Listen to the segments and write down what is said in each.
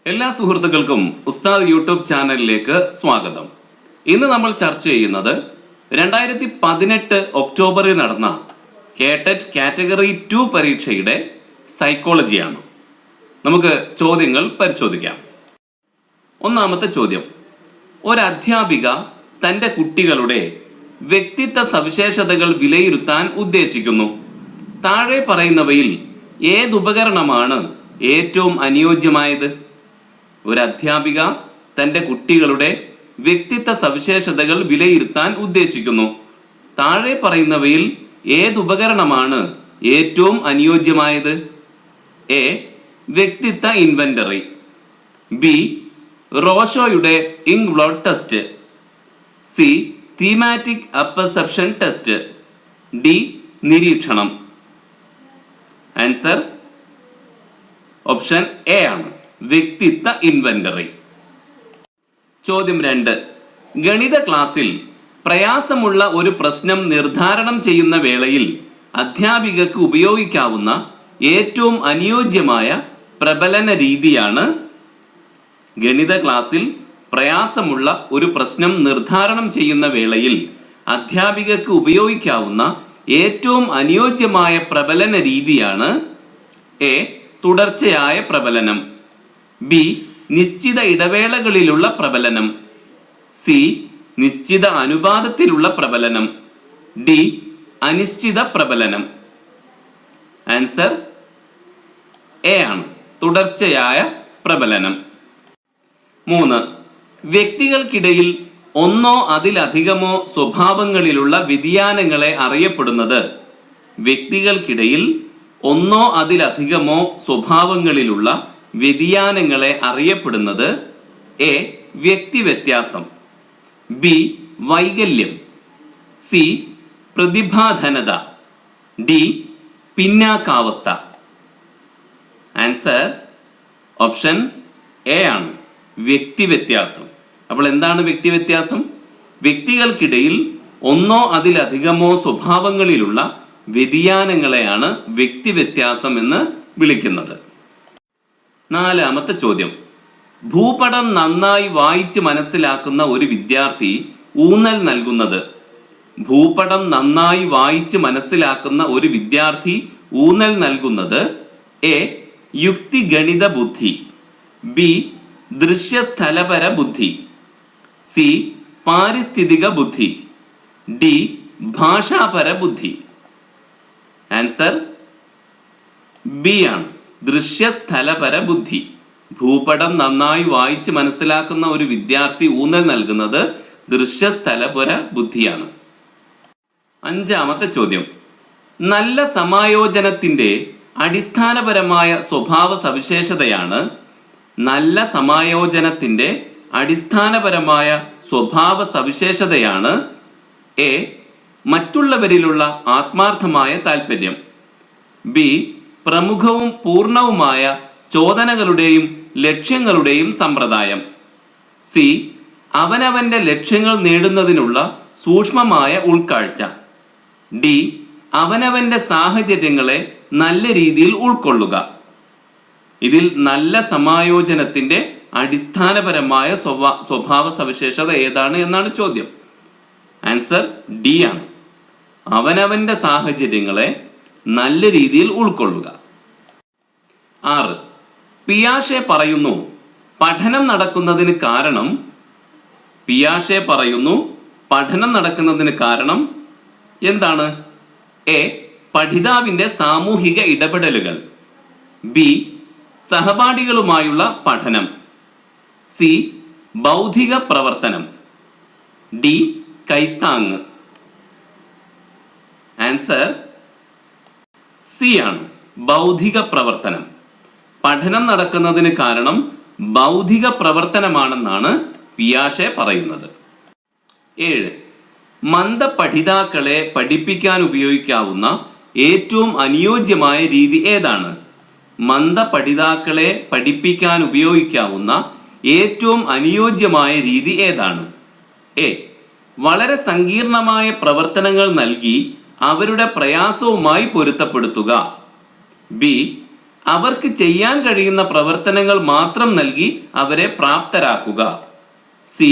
എല്ലാ സുഹൃത്തുക്കൾക്കും ഉസ്താദ് യൂട്യൂബ് ചാനലിലേക്ക് സ്വാഗതം. ഇന്ന് നമ്മൾ ചർച്ച ചെയ്യുന്നത് 2018 ഒക്ടോബറിൽ നടന്ന കേട്ടറ്റ് കാറ്റഗറി 2 പരീക്ഷയുടെ സൈക്കോളജിയാണ്. നമുക്ക് ചോദ്യങ്ങൾ പരിശോധിക്കാം. ഒന്നാമത്തെ ചോദ്യം: ഒരു അധ്യാപിക തൻ്റെ കുട്ടികളുടെ വ്യക്തിത്വ സവിശേഷതകൾ വിലയിരുത്താൻ ഉദ്ദേശിക്കുന്നു. താഴെ പറയുന്നവയിൽ ഏതുപകരണമാണ് ഏറ്റവും അനുയോജ്യമായത്? ഒരു അധ്യാപിക തൻ്റെ കുട്ടികളുടെ വ്യക്തിത്വ സവിശേഷതകൾ വിലയിരുത്താൻ ഉദ്ദേശിക്കുന്നു. താഴെ പറയുന്നവയിൽ ഏതുപകരണമാണ് ഏറ്റവും അനുയോജ്യമായത്? എ. വ്യക്തിത്വ ഇൻവെന്ററി. ബി. റോഷോയുടെ ink blot test. C. Thematic apperception test. D. നിരീക്ഷണം. ആൻസർ ഓപ്ഷൻ എ ആണ്, വ്യക്തിത്വ ഇൻവെന്ററി. ചോദ്യം 2: ഗണിത ക്ലാസ്സിൽ പ്രയാസമുള്ള ഒരു പ്രശ്നം നിർദ്ധാരണം ചെയ്യുന്ന വേളയിൽ അധ്യാപികക്ക് ഉപയോഗിക്കാവുന്ന ഏറ്റവും അനുയോജ്യമായ പ്രബലന രീതിയാണ്? ഗണിത ക്ലാസ്സിൽ പ്രയാസമുള്ള ഒരു പ്രശ്നം നിർദ്ധാരണം ചെയ്യുന്ന വേളയിൽ അധ്യാപികക്ക് ഉപയോഗിക്കാവുന്ന ഏറ്റവും അനുയോജ്യമായ പ്രബലന രീതിയാണ്: എ. തുടർച്ചയായ പ്രബലനം. ബി. നിശ്ചിത ഇടവേളകളിലുള്ള പ്രബലനം. സി. നിശ്ചിത അനുപാതത്തിലുള്ള പ്രബലനം. ഡി. അനിശ്ചിത പ്രബലനം. ആൻസർ എ ആണ്, തുടർച്ചയായ പ്രബലനം. 3. വ്യക്തികൾക്കിടയിൽ ഒന്നോ അതിലധികമോ സ്വഭാവങ്ങളിലുള്ള വ്യതിയാനങ്ങളെ അറിയപ്പെടുന്നത്? വ്യക്തികൾക്കിടയിൽ ഒന്നോ അതിലധികമോ സ്വഭാവങ്ങളിലുള്ള വ്യതിയാനങ്ങളെ അറിയപ്പെടുന്നത്: എ. വ്യക്തിവ്യത്യാസം. ബി. വൈകല്യം. സി. പ്രതിഭാധനത. ഡി. പിന്നാക്കാവസ്ഥ. ആൻസർ ഓപ്ഷൻ എ ആണ്, വ്യക്തിവ്യത്യാസം. അപ്പോൾ എന്താണ് വ്യക്തിവ്യത്യാസം? വ്യക്തികൾക്കിടയിൽ ഒന്നോ അതിലധികമോ സ്വഭാവങ്ങളിലുള്ള വ്യതിയാനങ്ങളെയാണ് വ്യക്തിവ്യത്യാസം എന്ന് വിളിക്കുന്നത്. 4-ാമത്തെ ചോദ്യം: ഭൂപടം നന്നായി വായിച്ച് മനസ്സിലാക്കുന്ന ഒരു വിദ്യാർത്ഥി ഊന്നൽ നൽകുന്നത്? ഭൂപടം നന്നായി വായിച്ച് മനസ്സിലാക്കുന്ന ഒരു വിദ്യാർത്ഥി ഊന്നൽ നൽകുന്നത്: എ. യുക്തിഗണിത ബുദ്ധി. ബി. ദൃശ്യസ്ഥലപര ബുദ്ധി. സി. പാരിസ്ഥിതിക ബുദ്ധി. ഡി. ഭാഷാപര ബുദ്ധി. ആൻസർ ബി ആണ്, ദൃശ്യസ്ഥലപര ബുദ്ധി. ഭൂപടം നന്നായി വായിച്ച് മനസ്സിലാക്കുന്ന ഒരു വിദ്യാർത്ഥി ഊന്നൽ നൽകുന്നത് ദൃശ്യസ്ഥലപര ബുദ്ധിയാണ്. 5-ാമത്തെ ചോദ്യം: നല്ല സമായോജനത്തിന്റെ അടിസ്ഥാനപരമായ സ്വഭാവ സവിശേഷതയാണ്? നല്ല സമായോജനത്തിന്റെ അടിസ്ഥാനപരമായ സ്വഭാവ സവിശേഷതയാണ്: എ. മറ്റുള്ളവരിലുള്ള ആത്മാർത്ഥമായ താല്പര്യം. ബി. പ്രമുഖവും പൂർണ്ണവുമായ ചോദനകളുടെയും ലക്ഷ്യങ്ങളുടെയും സമ്പ്രദായം. സി. അവനവന്റെ ലക്ഷ്യങ്ങൾ നേടുന്നതിനുള്ള സൂക്ഷ്മമായ ഉൾക്കാഴ്ച. ഡി. അവനവന്റെ സാഹചര്യങ്ങളെ നല്ല രീതിയിൽ ഉൾക്കൊള്ളുക. ഇതിൽ നല്ല സമായോജനത്തിന്റെ അടിസ്ഥാനപരമായ സ്വഭാവ സവിശേഷത ഏതാണ് എന്നാണ് ചോദ്യം. ആൻസർ ഡി ആണ്, അവനവന്റെ സാഹചര്യങ്ങളെ നല്ല രീതിയിൽ ഉൾക്കൊള്ളുക. 6. പിയാഷെ പറയുന്നു പഠനം നടക്കുന്നതിന് കാരണം? പിയാഷെ പറയുന്നു പഠനം നടക്കുന്നതിന് കാരണം എന്താണ്? എ. പഠിതാവിന്റെ സാമൂഹിക ഇടപെടലുകൾ. ബി. സഹപാഠികളുമായുള്ള പഠനം. സി. ബൗദ്ധിക പ്രവർത്തനം. ഡി. കൈത്താങ്. ആൻസർ സി ആണ്, ബൗദ്ധിക പ്രവർത്തനം. പഠനം നടക്കുന്നതിന് കാരണം ബൗദ്ധിക പ്രവർത്തനമാണെന്നാണ് പിയാഷെ പറയുന്നത്. 7. മന്ദപഠിതാക്കളെ പഠിപ്പിക്കാൻ ഉപയോഗിക്കാവുന്ന ഏറ്റവും അനുയോജ്യമായ രീതി ഏതാണ്? മന്ദപഠിതാക്കളെ പഠിപ്പിക്കാൻ ഉപയോഗിക്കാവുന്ന ഏറ്റവും അനുയോജ്യമായ രീതി ഏതാണ്? എ. വളരെ സങ്കീർണമായ പ്രവർത്തനങ്ങൾ നൽകി അവരുടെ പ്രയാസവുമായി പൊരുത്തപ്പെടുത്തുക. ബി. അവർക്ക് ചെയ്യാൻ കഴിയുന്ന പ്രവർത്തനങ്ങൾ മാത്രം നൽകി അവരെ പ്രാപ്തരാക്കുക. സി.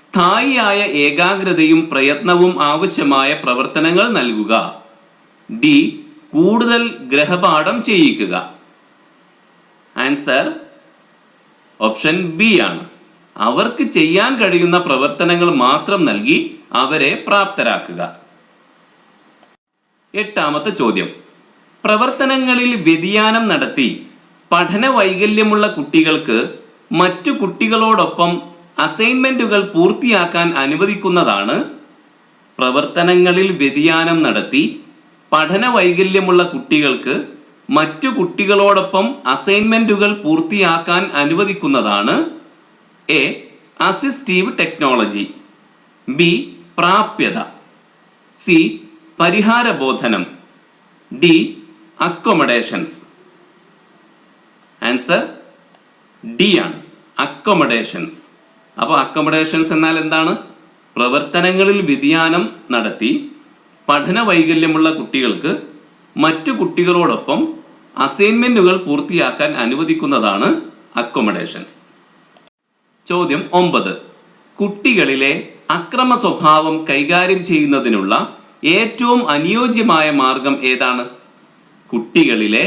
സ്ഥായിയായ ഏകാഗ്രതയും പ്രയത്നവും ആവശ്യമായ പ്രവർത്തനങ്ങൾ നൽകുക. ഡി. കൂടുതൽ ഗ്രഹപാഠം ചെയ്യിക്കുക. ആൻസർ ഓപ്ഷൻ ബി ആണ്. അവർക്ക് ചെയ്യാൻ കഴിയുന്ന പ്രവർത്തനങ്ങൾ മാത്രം നൽകി അവരെ പ്രാപ്തരാക്കുക. എട്ടാമത്തെ ചോദ്യം. പ്രവർത്തനങ്ങളിൽ വ്യതിയാനം നടത്തി പഠന വൈകല്യമുള്ള കുട്ടികൾക്ക് മറ്റു കുട്ടികളോടൊപ്പം അസൈൻമെന്റുകൾ പൂർത്തിയാക്കാൻ അനുവദിക്കുന്നതാണ്. പ്രവർത്തനങ്ങളിൽ വ്യതിയാനം നടത്തി പഠന വൈകല്യമുള്ള കുട്ടികൾക്ക് മറ്റു കുട്ടികളോടൊപ്പം അസൈൻമെന്റുകൾ പൂർത്തിയാക്കാൻ അനുവദിക്കുന്നതാണ്. എ. Assistive technology. ബി. പ്രാപ്യത. സി. പരിഹാരബോധനം. ഡി. അക്കോമഡേഷൻസ്. ആൻസർ ഡി ആണ്, അക്കോമഡേഷൻസ്. അപ്പോൾ അക്കോമഡേഷൻസ് എന്നാൽ എന്താണ്? പ്രവർത്തനങ്ങളിൽ വ്യതിയാനം നടത്തി പഠന വൈകല്യമുള്ള കുട്ടികൾക്ക് മറ്റു കുട്ടികളോടൊപ്പം അസൈൻമെന്റുകൾ പൂർത്തിയാക്കാൻ അനുവദിക്കുന്നതാണ് അക്കോമഡേഷൻസ്. ചോദ്യം 9. കുട്ടികളിലെ അക്രമ സ്വഭാവം കൈകാര്യം ചെയ്യുന്നതിനുള്ള ഏറ്റവും അനുയോജ്യമായ മാർഗം ഏതാണ്? കുട്ടികളിലെ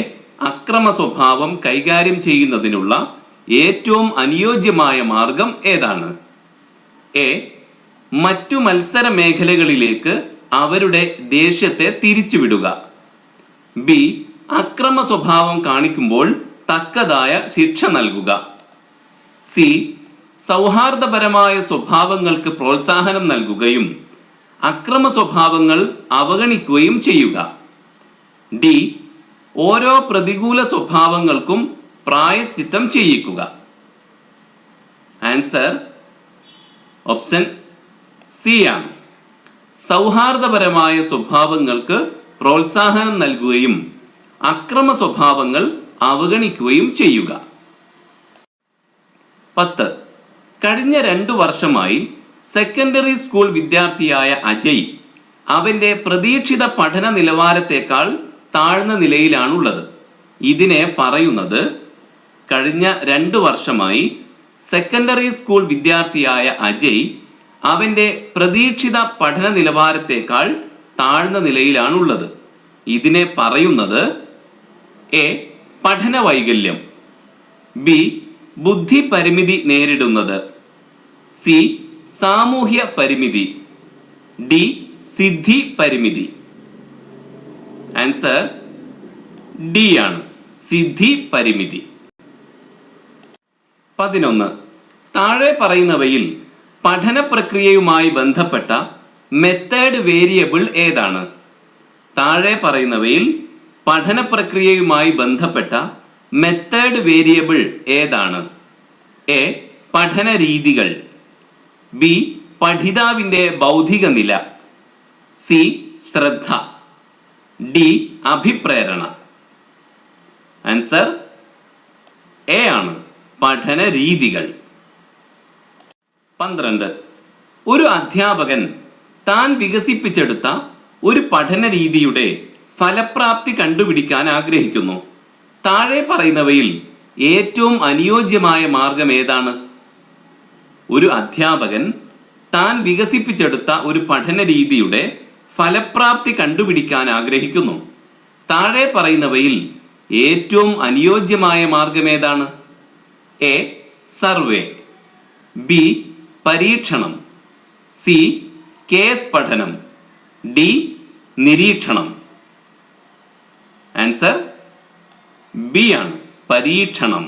അക്രമ സ്വഭാവം കൈകാര്യം ചെയ്യുന്നതിനുള്ള ഏറ്റവും അനുയോജ്യമായ മാർഗം ഏതാണ്? എ. മറ്റു മത്സര മേഖലകളിലേക്ക് അവരുടെ ദേഷ്യത്തെ തിരിച്ചുവിടുക. ബി. അക്രമ സ്വഭാവം കാണിക്കുമ്പോൾ തക്കതായ ശിക്ഷ നൽകുക. സി. സൗഹാർദ്ദപരമായ സ്വഭാവങ്ങൾക്ക് പ്രോത്സാഹനം നൽകുകയും അക്രമ സ്വഭാവങ്ങൾ അവഗണിക്കുകയും ചെയ്യുക. ഡി. ഓരോ പ്രതികൂല സ്വഭാവങ്ങൾക്കും പ്രായശ്ചിത്തം ചെയ്യിക്കുക. ആൻസർ ഓപ്ഷൻ സി ആണ്. സൗഹാർദ്ദപരമായ സ്വഭാവങ്ങൾക്ക് പ്രോത്സാഹനം നൽകുകയും അക്രമ സ്വഭാവങ്ങൾ അവഗണിക്കുകയും ചെയ്യുക. 10. കഴിഞ്ഞ 2 വർഷമായി സെക്കൻഡറി സ്കൂൾ വിദ്യാർത്ഥിയായ അജയ് അവന്റെ പ്രതീക്ഷിത പഠന നിലവാരത്തേക്കാൾ താഴ്ന്ന നിലയിലാണുള്ളത്. ഇതിനെ പറയുന്നത് കഴിഞ്ഞ 2 വർഷമായി സെക്കൻഡറി സ്കൂൾ വിദ്യാർത്ഥിയായ അജയ് അവന്റെ പ്രതീക്ഷിത പഠന നിലവാരത്തേക്കാൾ താഴ്ന്ന നിലയിലാണുള്ളത്. ഇതിനെ പറയുന്നത് എ. പഠന വൈകല്യം. ബി. ബുദ്ധി പരിമിതി നേരിടുന്നത്. സി. സാമൂഹ്യ പരിമിതി. ഡി. സിദ്ധി പരിമിതി. ആൻസർ ഡി ആണ്, സിദ്ധി പരിമിതി. 11. താഴെ പറയുന്നവയിൽ പഠന പ്രക്രിയയുമായി ബന്ധപ്പെട്ട മെത്തേഡ് വേരിയബിൾ ഏതാണ്? താഴെ പറയുന്നവയിൽ പഠന പ്രക്രിയയുമായി ബന്ധപ്പെട്ട മെത്തേഡ് വേരിയബിൾ ഏതാണ്? എ. പഠന രീതികൾ. ബി. പഠിതാവിൻ്റെ ബൗദ്ധിക നില. സി. ശ്രദ്ധ. ഡി. അഭിപ്രേരണ. ആൻസർ എ ആണ്, പഠന രീതികൾ. 12. ഒരു അധ്യാപകൻ താൻ വികസിപ്പിച്ചെടുത്ത ഒരു പഠന രീതിയുടെ ഫലപ്രാപ്തി കണ്ടുപിടിക്കാൻ ആഗ്രഹിക്കുന്നു. താഴെ പറയുന്നവയിൽ ഏറ്റവും അനുയോജ്യമായ മാർഗം ഏതാണ്? ഒരു അധ്യാപകൻ താൻ വികസിപ്പിച്ചെടുത്ത ഒരു പഠന രീതിയുടെ ഫലപ്രാപ്തി കണ്ടുപിടിക്കാൻ ആഗ്രഹിക്കുന്നു. താഴെ പറയുന്നവയിൽ ഏറ്റവും അനുയോജ്യമായ മാർഗം ഏതാണ്? എ. സർവേ. ബി. പരീക്ഷണം. സി. കേസ് പഠനം. ഡി. നിരീക്ഷണം. ആൻസർ ബി ആണ്, പരീക്ഷണം.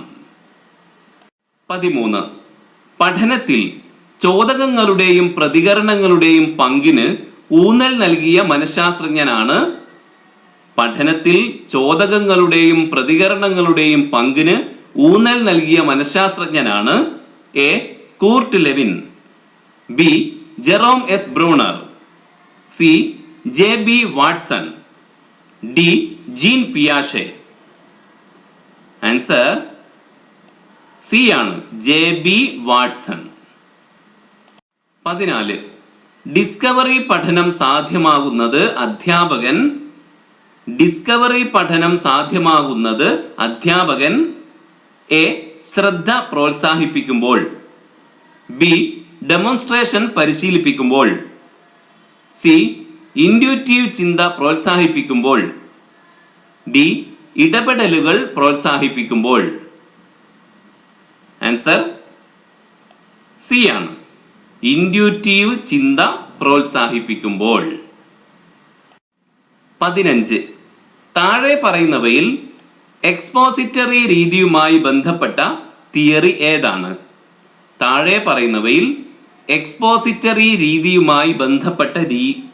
13. പഠനത്തിൽ ചോദകങ്ങളുടെയും പ്രതികരണങ്ങളുടെയും പങ്കിന് ഊന്നൽ നൽകിയ മനഃശാസ്ത്രജ്ഞനാണ്. പഠനത്തിൽ ചോദകങ്ങളുടെയും പ്രതികരണങ്ങളുടെയും പങ്കിന് ഊന്നൽ നൽകിയ മനഃശാസ്ത്രജ്ഞനാണ്. A. Kurt Lewin. B. Jerome S Bruner. C. J. B. Watson. D. Jean പിയാഷെ. ആൻസർ സി ആണ്, ജെ. ബി. വാട്സൺ. 14. ഡിസ്കവറി പഠനം സാധ്യമാകുന്നത് അധ്യാപകൻ ഡിസ്കവറി പഠനം സാധ്യമാകുന്നത് അധ്യാപകൻ എ. ശ്രദ്ധ പ്രോത്സാഹിപ്പിക്കുമ്പോൾ, ബി. ഡെമോൺസ്ട്രേഷൻ പരിശീലിപ്പിക്കുമ്പോൾ, സി. ഇൻഡ്യൂറ്റീവ് ചിന്ത പ്രോത്സാഹിപ്പിക്കുമ്പോൾ, ഡി. ഇടപെടലുകൾ പ്രോത്സാഹിപ്പിക്കുമ്പോൾ. ആൻസർ സി ആണ്. ഇൻഡ്യൂറ്റീവ് ചിന്ത പ്രോത്സാഹിപ്പിക്കുമ്പോൾ. 15. താഴെ പറയുന്നവയിൽ എക്സ്പോസിറ്ററി രീതിയുമായി ബന്ധപ്പെട്ട തിയറി ഏതാണ്? താഴെ പറയുന്നവയിൽ എക്സ്പോസിറ്ററി രീതിയുമായി ബന്ധപ്പെട്ട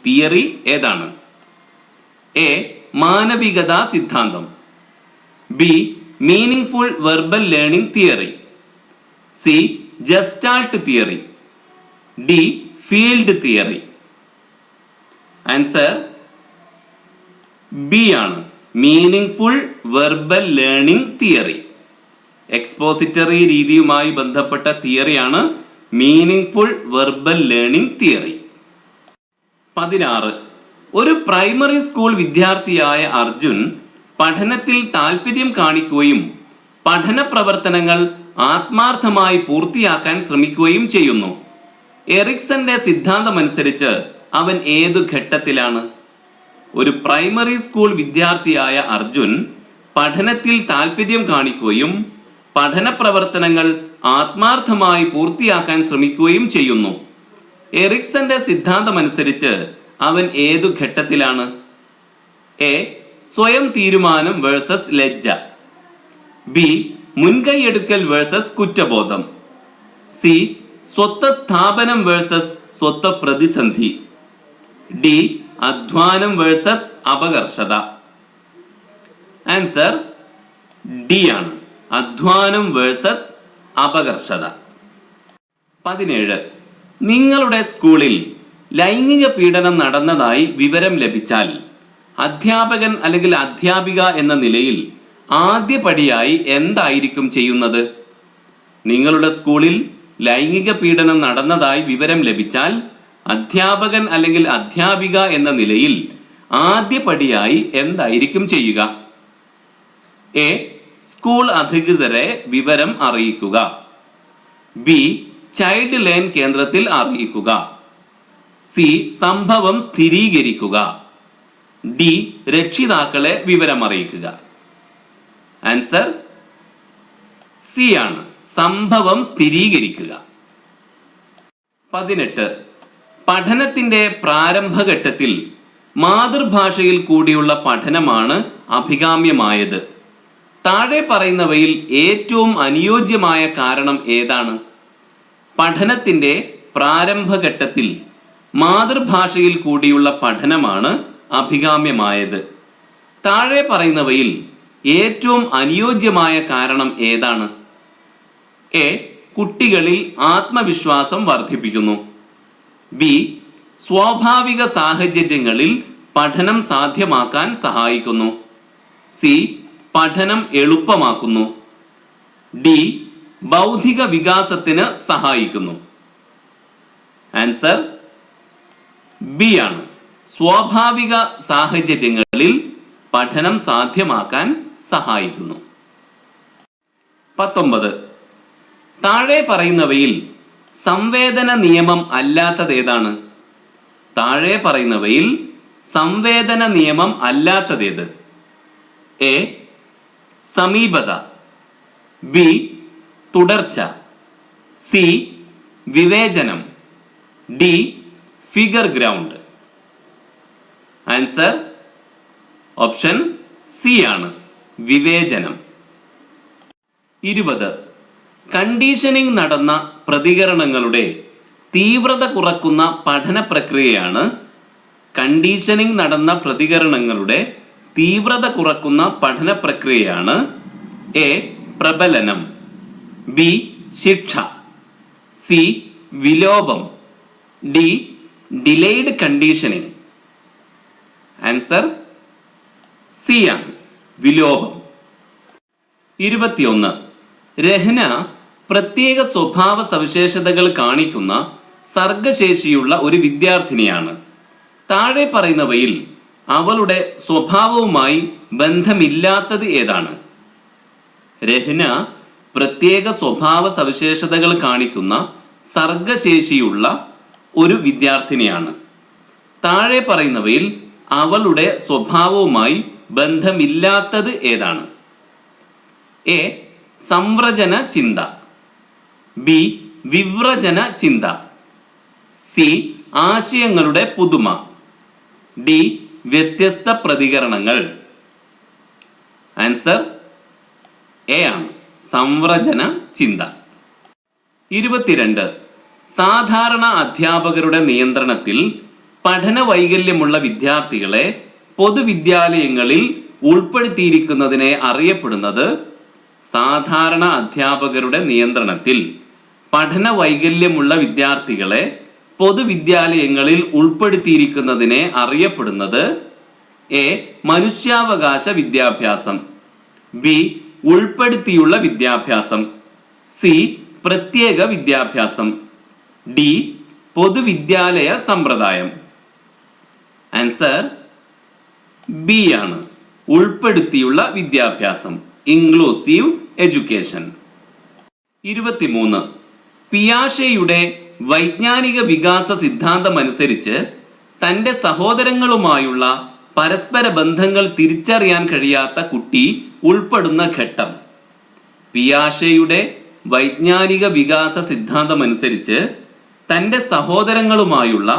തിയറി ഏതാണ്? എ. മാനവികതാ സിദ്ധാന്തം, B. Meaningful verbal learning theory, C. Gestalt theory, D. Field theory. Answer B ആണ്. Meaningful verbal learning theory. Expository രീതിയുമായി ബന്ധപ്പെട്ട തിയറിയാണ് മീനിങ്ഫുൾ വെർബൽ ലേണിംഗ് തിയറി. 16. ഒരു പ്രൈമറി സ്കൂൾ വിദ്യാർത്ഥിയായ അർജുൻ പഠനത്തിൽ താല്പര്യം കാണിക്കുകയും പഠന പ്രവർത്തനങ്ങൾ ആത്മാർത്ഥമായി പൂർത്തിയാക്കാൻ ശ്രമിക്കുകയും ചെയ്യുന്നു. എറിക്സന്റെ സിദ്ധാന്തമനുസരിച്ച് അവൻ ഏതു ഘട്ടത്തിലാണ്? ഒരു പ്രൈമറി സ്കൂൾ വിദ്യാർത്ഥിയായ അർജുൻ പഠനത്തിൽ താല്പര്യം കാണിക്കുകയും പഠന പ്രവർത്തനങ്ങൾ ആത്മാർത്ഥമായി പൂർത്തിയാക്കാൻ ശ്രമിക്കുകയും ചെയ്യുന്നു. എറിക്സന്റെ സിദ്ധാന്തമനുസരിച്ച് അവൻ ഏതു ഘട്ടത്തിലാണ്? എ. സ്വയം തീരുമാനം വേഴ്സസ് ലജ്ജ, ബി. മുൻകൈയെടുക്കൽ വേഴ്സസ് കുറ്റബോധം, സി. സ്വത്വ സ്ഥാപനം വേഴ്സസ് സ്വത്വ പ്രതിസന്ധി, ഡി. അധ്വാനം വേഴ്സസ് അപകർഷത. ആൻസർ ഡി ആണ്. അധ്വാനം വേഴ്സസ് അപകർഷത. 17. നിങ്ങളുടെ സ്കൂളിൽ ലൈംഗിക പീഡനം നടന്നതായി വിവരം ലഭിച്ചാൽ അധ്യാപകൻ അല്ലെങ്കിൽ അധ്യാപിക എന്ന നിലയിൽ ആദ്യപടിയായി എന്തായിരിക്കും ചെയ്യുന്നത്? നിങ്ങളുടെ സ്കൂളിൽ ലൈംഗിക പീഡനം നടന്നതായി വിവരം ലഭിച്ചാൽ അധ്യാപകൻ അല്ലെങ്കിൽ അധ്യാപിക എന്ന നിലയിൽ ആദ്യപടിയായി എന്തായിരിക്കും ചെയ്യുക? എ. സ്കൂൾ അധികൃതരെ വിവരം അറിയിക്കുക, ബി. ചൈൽഡ് ലൈൻ കേന്ദ്രത്തിൽ അറിയിക്കുക, സി. സംഭവം സ്ഥിരീകരിക്കുക, ഡി. രക്ഷിതാക്കളെ വിവരമറിയിക്കുക. ആൻസർ സി ആണ്. സംഭവം സ്ഥിരീകരിക്കുക. 18. പഠനത്തിന്റെ പ്രാരംഭഘട്ടത്തിൽ മാതൃഭാഷയിൽ കൂടിയുള്ള പഠനമാണ് അഭികാമ്യമായത്. താഴെ പറയുന്നവയിൽ ഏറ്റവും അനുയോജ്യമായ കാരണം ഏതാണ്? പഠനത്തിന്റെ പ്രാരംഭഘട്ടത്തിൽ മാതൃഭാഷയിൽ കൂടിയുള്ള പഠനമാണ് അഭികാമ്യമായത്. താഴെ പറയുന്നവയിൽ ഏറ്റവും അനുയോജ്യമായ കാരണം ഏതാണ്? എ. കുട്ടികളിൽ ആത്മവിശ്വാസം വർദ്ധിപ്പിക്കുന്നു, ബി. സ്വാഭാവിക സാഹചര്യങ്ങളിൽ പഠനം സാധ്യമാക്കാൻ സഹായിക്കുന്നു, സി. പഠനം എളുപ്പമാക്കുന്നു, ഡി. ബൗദ്ധിക വികാസത്തിന് സഹായിക്കുന്നു. ആൻസർ ബി ആണ്. സ്വാഭാവിക സാഹചര്യങ്ങളിൽ പഠനം സാധ്യമാക്കാൻ സഹായിക്കുന്നു. 19. താഴെ പറയുന്നവയിൽ സംവേദന നിയമം അല്ലാത്തതേതാണ്? താഴെ പറയുന്നവയിൽ സംവേദന നിയമം അല്ലാത്തതേത്? എ. സമീപത, ബി. തുടർച്ച, സി. വിവേചനം, D. Figure ground. Answer option C ആണ്. വിവേചനം. 20. കണ്ടീഷനിങ് നടന്ന പ്രതികരണങ്ങളുടെ തീവ്രത കുറക്കുന്ന പഠന പ്രക്രിയയാണ് കണ്ടീഷനിങ് നടന്ന പ്രതികരണങ്ങളുടെ തീവ്രത കുറക്കുന്ന പഠന പ്രക്രിയയാണ് എ. പ്രബലനം, ബി. ശിക്ഷ, സി. വിലോപം, D. Delayed conditioning. Answer C ആണ്. വിലോപം. 21. രഹ്ന പ്രത്യേക സ്വഭാവ സവിശേഷതകൾ കാണിക്കുന്ന സർഗശേഷിയുള്ള ഒരു വിദ്യാർത്ഥിനിയാണ്. താഴെ പറയുന്നവയിൽ അവളുടെ സ്വഭാവവുമായി ബന്ധമില്ലാത്തത് ഏതാണ്? രഹ്ന പ്രത്യേക സ്വഭാവ സവിശേഷതകൾ കാണിക്കുന്ന സർഗശേഷിയുള്ള ഒരു വിദ്യാർത്ഥിനിയാണ്. താഴെ പറയുന്നവയിൽ അവളുടെ സ്വഭാവവുമായി ബന്ധമില്ലാത്തത് ഏതാണ്? എ. സംവ്രജന ചിന്ത, ബി. വിവ്രജന ചിന്ത, സി. ആശയങ്ങളുടെ പുതുമ, ഡി. വ്യത്യസ്ത പ്രതികരണങ്ങൾ. ആൻസർ എ ആണ്, സംവ്രജന ചിന്ത. 22. സാധാരണ അധ്യാപകരുടെ നിയന്ത്രണത്തിൽ പഠന വൈകല്യമുള്ള വിദ്യാർത്ഥികളെ പൊതുവിദ്യാലയങ്ങളിൽ ഉൾപ്പെടുത്തിയിരിക്കുന്നതിനെ അറിയപ്പെടുന്നത്. സാധാരണ അധ്യാപകരുടെ നിയന്ത്രണത്തിൽ പഠന വൈകല്യമുള്ള വിദ്യാർത്ഥികളെ പൊതുവിദ്യാലയങ്ങളിൽ ഉൾപ്പെടുത്തിയിരിക്കുന്നതിനെ അറിയപ്പെടുന്നത്. എ. മനുഷ്യാവകാശ വിദ്യാഭ്യാസം, ബി. ഉൾപ്പെടുത്തിയുള്ള വിദ്യാഭ്യാസം, സി. പ്രത്യേക വിദ്യാഭ്യാസം, ഡി. പൊതുവിദ്യാലയ സമ്പ്രദായം. ആൻസർ ബി ആണ്, ഉൾപ്പെടുത്തിയുള്ള വിദ്യാഭ്യാസം, ഇൻക്ലൂസീവ് എഡ്യൂക്കേഷൻ. 23. പിയാഷെയുടെ വൈജ്ഞാനിക വികാസ സിദ്ധാന്തമനുസരിച്ച് തൻ്റെ സഹോദരങ്ങളുമായുള്ള പരസ്പര ബന്ധങ്ങൾ തിരിച്ചറിയാൻ കഴിയാത്ത കുട്ടി ഉൾപ്പെടുന്ന ഘട്ടം. പിയാഷെയുടെ വൈജ്ഞാനിക വികാസ സിദ്ധാന്തമനുസരിച്ച് തൻ്റെ സഹോദരങ്ങളുമായുള്ള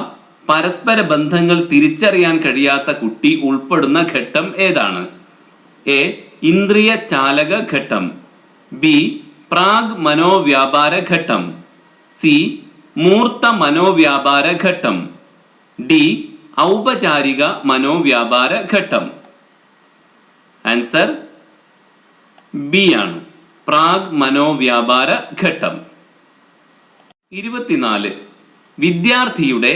പരസ്പര ബന്ധങ്ങൾ തിരിച്ചറിയാൻ കഴിയാത്ത കുട്ടി ഉൾപ്പെടുന്ന ഘട്ടം ഏതാണ്? എ. ഇന്ദ്രിയ ചാലക ഘട്ടം, ബി. പ്രാഗ് മനോവ്യാപാര ഘട്ടം, സി. മൂർത്ത മനോവ്യാപാര ഘട്ടം, ഡി. ഔപചാരിക മനോവ്യാപാര ഘട്ടം. ആൻസർ ബി ആണ്, പ്രാഗ് മനോവ്യാപാര ഘട്ടം. 24. വിദ്യാർത്ഥിയുടെ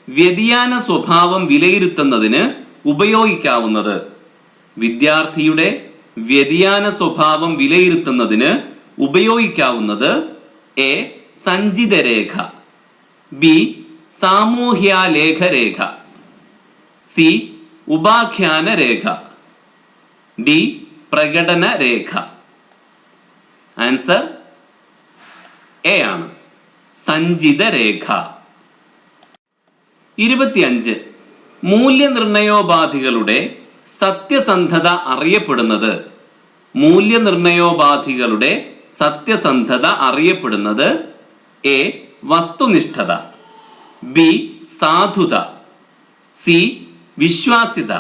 വ്യതിയാന സ്വഭാവം വിലയിരുത്തുന്നതിന് ഉപയോഗിക്കാവുന്നത്. വിദ്യാർത്ഥിയുടെ വ്യതിയാന സ്വഭാവം വിലയിരുത്തുന്നതിന് ഉപയോഗിക്കാവുന്നത്. എ. സഞ്ചിതരേഖ, ബി. സാമൂഹ്യാലേഖരേഖ, സി. ഉപാഖ്യാന രേഖ, ഡി. പ്രകടന രേഖ. ആൻസർ എ ആണ്, സഞ്ചിതരേഖ. 25. മൂല്യനിർണയോപാധികളുടെ സത്യസന്ധത അറിയപ്പെടുന്നത്. മൂല്യനിർണയോപാധികളുടെ സത്യസന്ധത അറിയപ്പെടുന്നത്. എ. വസ്തുനിഷ്ഠത, ബി. സാധുത, സി. വിശ്വാസ്യത,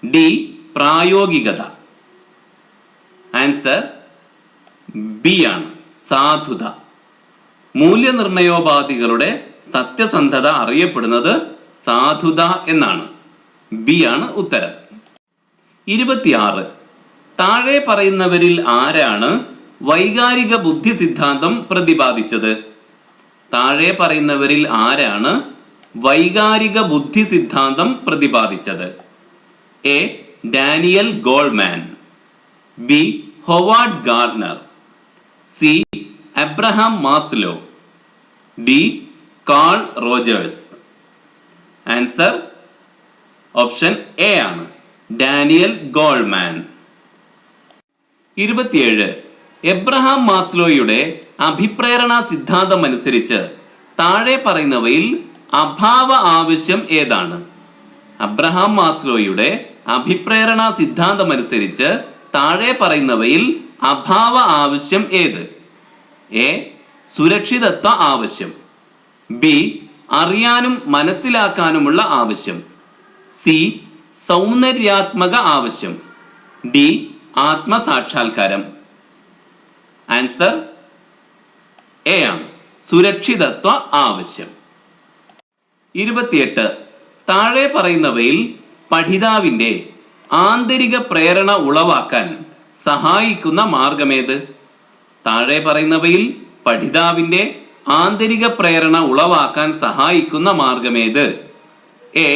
ഡി. പ്രായോഗികത. ആൻസർ ബി ആണ്, സാധുത. മൂല്യനിർണയോപാധികളുടെ സത്യസന്ധത അറിയപ്പെടുന്നത് സാധുത എന്നാണ്. ബി ആണ് ഉത്തരം. 26. താഴെ പറയുന്നവരിൽ ആരാണ് വൈകാരിക ബുദ്ധി സിദ്ധാന്തം പ്രതിപാദിച്ചത്? താഴെ പറയുന്നവരിൽ ആരാണ് വൈകാരിക ബുദ്ധി സിദ്ധാന്തം പ്രതിപാദിച്ചത്? A. Daniel Goleman, B. Howard Gardner, C. Abraham Maslow, D. Carl Rogers. Answer option A ആണ്, ഡാനിയൽ ഗോൾമാൻ. 27. എബ്രഹാം മാസ്ലോയുടെ അഭിപ്രേരണ സിദ്ധാന്തം അനുസരിച്ച് താഴെ പറയുന്നവയിൽ അഭാവ ആവശ്യം ഏതാണ്? അബ്രഹാം മാസ്ലോയുടെ അഭിപ്രേരണ സിദ്ധാന്തം അനുസരിച്ച് താഴെ പറയുന്നവയിൽ അഭാവ ആവശ്യം ഏത്? എ. സുരക്ഷിതത്വ ആവശ്യം, ബി. അറിയാനും മനസ്സിലാക്കാനുമുള്ള ആവശ്യം, സി. സൗന്ദര്യാത്മക ആവശ്യം, ഡി. ആത്മസാക്ഷാത്കാരം. ആൻസർ എ ആണ്, സുരക്ഷിതത്വ ആവശ്യം. 28. താഴെ പറയുന്നവയിൽ പഠിതാവിൻ്റെ ആന്തരിക പ്രേരണ ഉളവാക്കാൻ സഹായിക്കുന്ന മാർഗമേത്? താഴെ പറയുന്നവയിൽ പഠിതാവിൻ്റെ ആന്തരിക പ്രേരണ ഉളവാക്കാൻ സഹായിക്കുന്ന മാർഗമേത്? എ.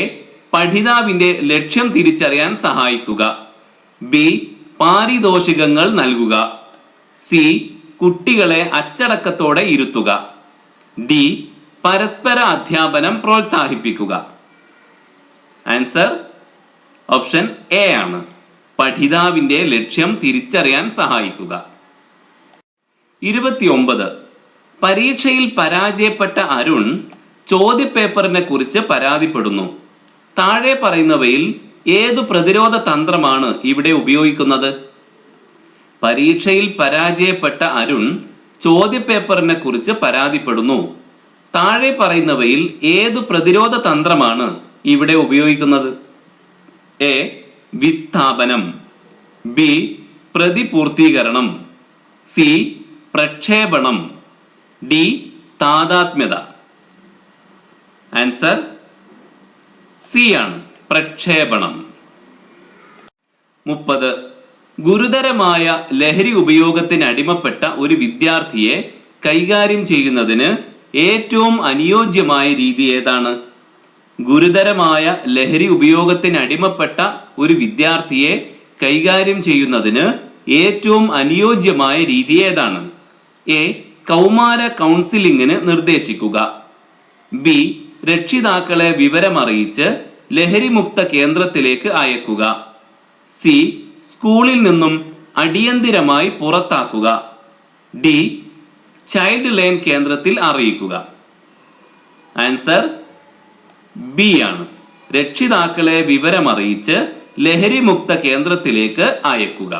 പഠിതാവിൻ്റെ ലക്ഷ്യം തിരിച്ചറിയാൻ സഹായിക്കുക, ബി. പാരിതോഷികങ്ങൾ നൽകുക, സി. കുട്ടികളെ അച്ചടക്കത്തോടെ ഇരുത്തുക, ഡി. പരസ്പര അധ്യാപനം പ്രോത്സാഹിപ്പിക്കുക. ആൻസർ ഓപ്ഷൻ എ ആണ്. പഠിതാവിന്റെ ലക്ഷ്യം തിരിച്ചറിയാൻ സഹായിക്കുക. 29. പരീക്ഷയിൽ പരാജയപ്പെട്ട അരുൺ ചോദ്യപേപ്പറിനെ കുറിച്ച് പരാതിപ്പെടുന്നു. താഴെ പറയുന്നവയിൽ ഏതു പ്രതിരോധ തന്ത്രമാണ് ഇവിടെ ഉപയോഗിക്കുന്നത്? പരീക്ഷയിൽ പരാജയപ്പെട്ട അരുൺ ചോദ്യപേപ്പറിനെ കുറിച്ച് പരാതിപ്പെടുന്നു. താഴെ പറയുന്നവയിൽ ഏതു പ്രതിരോധ തന്ത്രമാണ് ഇവിടെ ഉപയോഗിക്കുന്നത്? എ. വിസ്ഥാപനം, ബി. പ്രതിപൂർത്തീകരണം, സി. പ്രക്ഷേപണം, ഡി. താദാത്മ്യത. ആൻസർ സി ആണ്, പ്രക്ഷേപണം. 30. ഗുരുതരമായ ലഹരി ഉപയോഗത്തിന് അടിമപ്പെട്ട ഒരു വിദ്യാർത്ഥിയെ കൈകാര്യം ചെയ്യുന്നതിന് ഏറ്റവും അനുയോജ്യമായ രീതി ഏതാണ്? ഗുരുതരമായ ലഹരി ഉപയോഗത്തിന് അടിമപ്പെട്ട ഒരു വിദ്യാർത്ഥിയെ കൈകാര്യം ചെയ്യുന്നതിന് ഏറ്റവും അനുയോജ്യമായ രീതി ഏതാണ്? എ. കൗമാര കൗൺസിലിങ്ങിന് നിർദ്ദേശിക്കുക, ബി. രക്ഷിതാക്കളെ വിവരമറിയിച്ച് ലഹരിമുക്ത കേന്ദ്രത്തിലേക്ക് അയക്കുക, സി. സ്കൂളിൽ നിന്നും അടിയന്തിരമായി പുറത്താക്കുക, ഡി. ചൈൽഡ് ലൈൻ കേന്ദ്രത്തിൽ അറിയിക്കുക. ആൻസർ ബി ആണ്. രക്ഷിതാക്കളെ വിവരമറിയിച്ച് ലഹരിമുക്ത കേന്ദ്രത്തിലേക്ക് അയക്കുക.